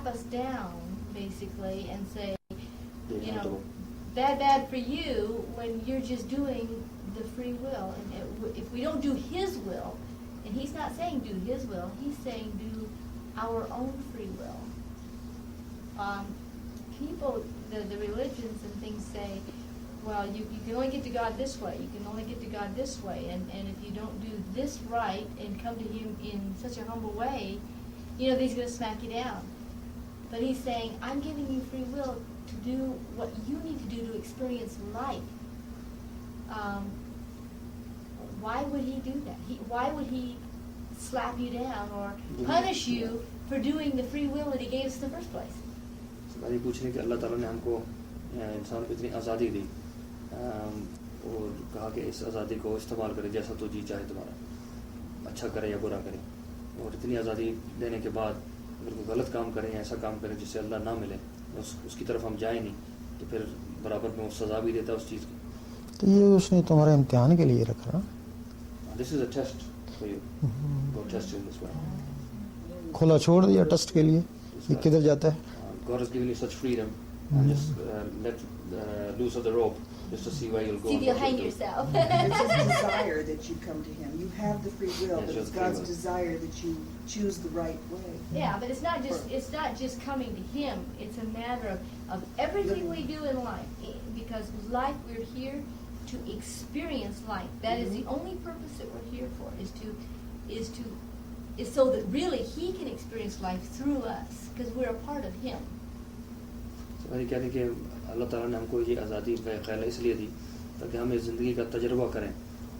slap us down, basically, and say, you know, bad for you when you're just doing the free will. And if we don't do His will, and He's not saying do His will, He's saying do our own free will. People, the religions and things say, well, you can only get to God this way. You can only get to God this way. And if you don't do this right and come to Him in such a humble way, you know, He's going to smack you down. But He's saying, I'm giving you free will to do what you need to do to experience life. Why would He do that? Why would He slap you down or punish you for doing the free will that He gave us in the first place? ये पूछने कि अल्लाह ताला ने हमको इंसान को इतनी आज़ादी दी और कहा कि इस आज़ादी को इस्तेमाल करे जैसा तो जी चाहे तुम्हारा, अच्छा करे या बुरा करे, और इतनी आज़ादी देने के बाद अगर कोई गलत काम करें या ऐसा काम करें जिससे अल्लाह ना मिले, उसकी तरफ हम जाए नहीं, तो फिर बराबर में वो सज़ा भी देता है उस चीज़ की. तो ये उसने तुम्हारे इम्तिहान के लिए रखा. This is a test for you. God test you in this way. खुला छोड़ दिया टेस्ट के लिए कि किधर जाता है. God has given you such freedom, and just let loose of the rope, just to see where you'll go. See if you'll hang yourself. It's His desire that you come to Him. You have the free will, Yes, but it's free God's will. desire that you choose the right way. Yeah, but it's not just coming to Him. It's a matter of everything we do in life. Because life, we're here to experience life. That is the only purpose that we're here for, is so that really He can experience life through us, because we're a part of Him. So ये कहते हैं कि अल्लाह ताला ने हमको ये आज़ादी का ख्याल इसलिए दी ताकि हम इस ज़िंदगी का तजर्बा करें,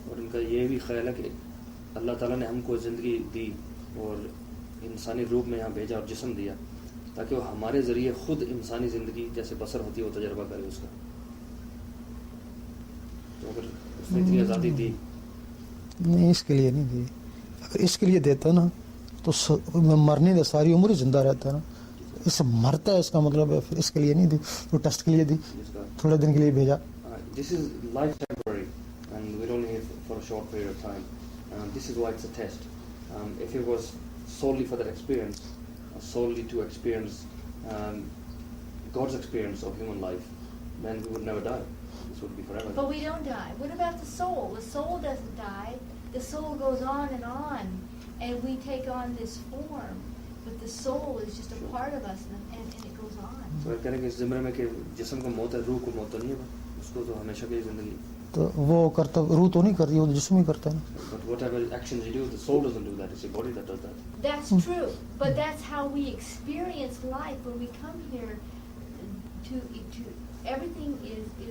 और इनका ये भी ख्याल है कि अल्लाह ताला ने हमको ज़िंदगी दी और इंसानी रूप में यहाँ भेजा और जिस्म दिया ताकि वो हमारे ज़रिए खुद इंसानी ज़िंदगी जैसे बसर होती है वो तजर्बा करे उसका. तो अगर उसने इतनी आज़ादी दी, नहीं इसके लिए नहीं दी. अगर इसके लिए देता ना तो मरने दे सारी उम्र ही जिंदा रहता है ना. इससे मरता है इसका मतलब है, फिर इसके लिए नहीं दी, तो टेस्ट के लिए दी, थोड़े दिन के लिए भेजा. This is life temporary, and we're only here for a short period of time. This is why it's a test. If it was solely for that experience, solely to experience God's experience of human life, then we would never die. This would be forever. But we don't die. What about the soul? The soul doesn't die. The soul goes on, and we take on this form. But the soul is just a part of us, and it goes on. So I'm saying इस ज़िम्मे में कि जिस्म को मौत है, रूह को मौत तो नहीं है, उसको तो हमेशा की ज़िंदगी. तो वो करता, रूह तो नहीं कर रही, वो तो जिस्म ही करता है ना. But whatever actions you do, the soul doesn't do that. It's your body that does that. That's true, but that's how we experience life when we come here. To everything is an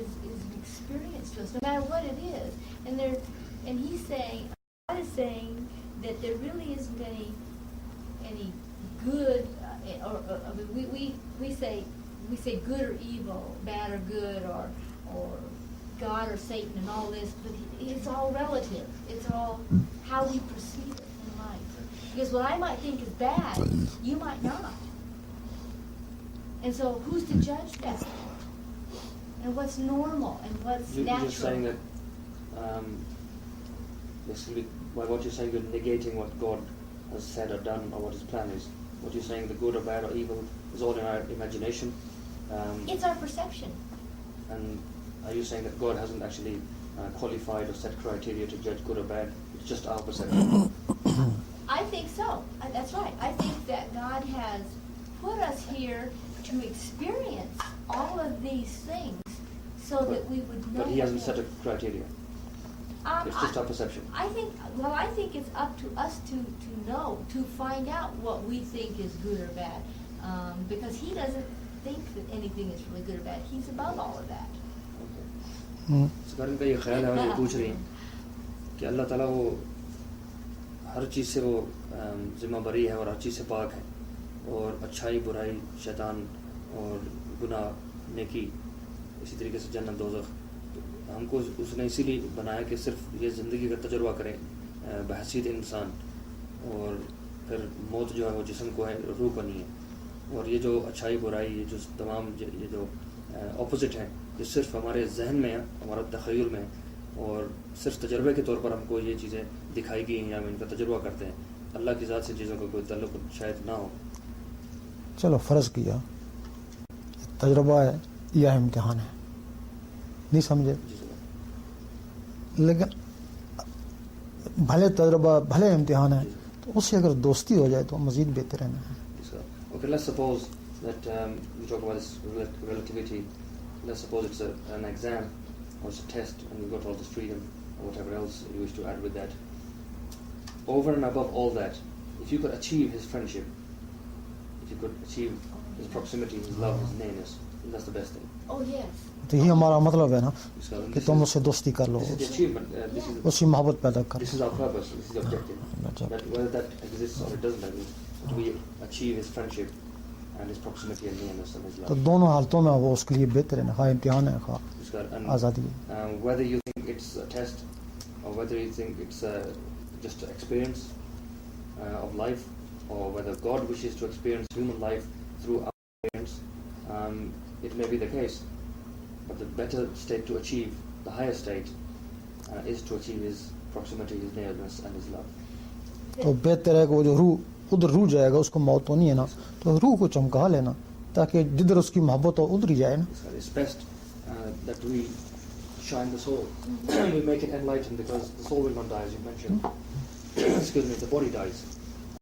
experience to us, no matter what it is. And He's saying, God is saying that there really isn't any good, we say good or evil, bad or good, or God or Satan and all this, but it's all relative. It's all how we perceive it in life. Because what I might think is bad, you might not. And so who's to judge that? And what's normal and what's natural? You're just saying that basically by what you're saying, you're negating what God has said or done or what His plan is. What you're saying, the good or bad or evil, is all in our imagination. It's our perception. And are you saying that God hasn't actually qualified or set criteria to judge good or bad? It's just our perception. I think so. That's right. I think that God has put us here to experience all of these things so that we would know. But He hasn't set a criteria. It's just our perception. I think it's up to us to know, to find out what we think is good or bad, because He doesn't think that anything is really good or bad. He's above all of that. सरकार का ये ख्याल है, और ये पूछ रही हैं कि अल्लाह ताला वो हर चीज़ से वो जिम्मेदारी है और हर चीज़ से पाक है, और अच्छाई बुराई शैतान और गुनाह नेकी इसी तरीके से जन्नत दोज़ख, हमको उसने इसीलिए बनाया कि सिर्फ ये ज़िंदगी का तजुर्बा करें बहसीत इंसान, और फिर मौत जो है वो जिस्म को है, रूह को नहीं है. और ये जो अच्छाई बुराई, ये जो तमाम ये जो ऑपोजिट हैं, ये सिर्फ हमारे जहन में है, हमारा तख़य्युल में है, और सिर्फ तजर्बे के तौर पर हमको ये चीज़ें दिखाई गई हैं या हम इनका तजुर्बा करते हैं. अल्लाह की ज़ात से चीज़ों का कोई ताल्लुक़ शायद ना हो. चलो फ़र्ज़ किया तजर्बा है या इम्तिहान है, नहीं समझे। जी सर। लेकिन भले तजर्बा भले इम्तिहान है तो उससे अगर दोस्ती हो जाए तो मज़ीद बेहतर है ना। जी sir. Okay, let's suppose that we talk about this relativity. Let's suppose it's an exam or it's a test and you've got all this freedom or whatever else you wish to add with that. Over and above all that, if you could achieve his friendship, if you could achieve his proximity, his love, his nearness, that's the best thing. Oh, yes. तो ये हमारा मतलब है ना This कि तुम उससे दोस्ती कर लो, is the achievement. उसकी मोहब्बत पैदा कर। This is our purpose. This is the objective. That whether that exists or it doesn't exist, that we achieve his friendship and his proximity and nearness and his तो love. दोनों हालतों में वो उसके लिए बेहतर है ना, खा इम्तिहान है खा And आज़ादी है। whether you think it's a test or whether you think it's just an experience of life, or whether God wishes to experience human life through our experience, it may be the case. But the better state to achieve, the higher state, is to achieve his proximity, his nearness and his love. तो बेहतर है कि वो जो रूह उधर रूह जाएगा, उसको मौत तो नहीं है ना, तो रूह को चमका लेना ताकि जिधर उसकी मोहब्बत हो उधर ही जाए ना। It's best that we shine the soul, we make it enlightened, because the soul will not die, as you mentioned. Excuse me, the body dies.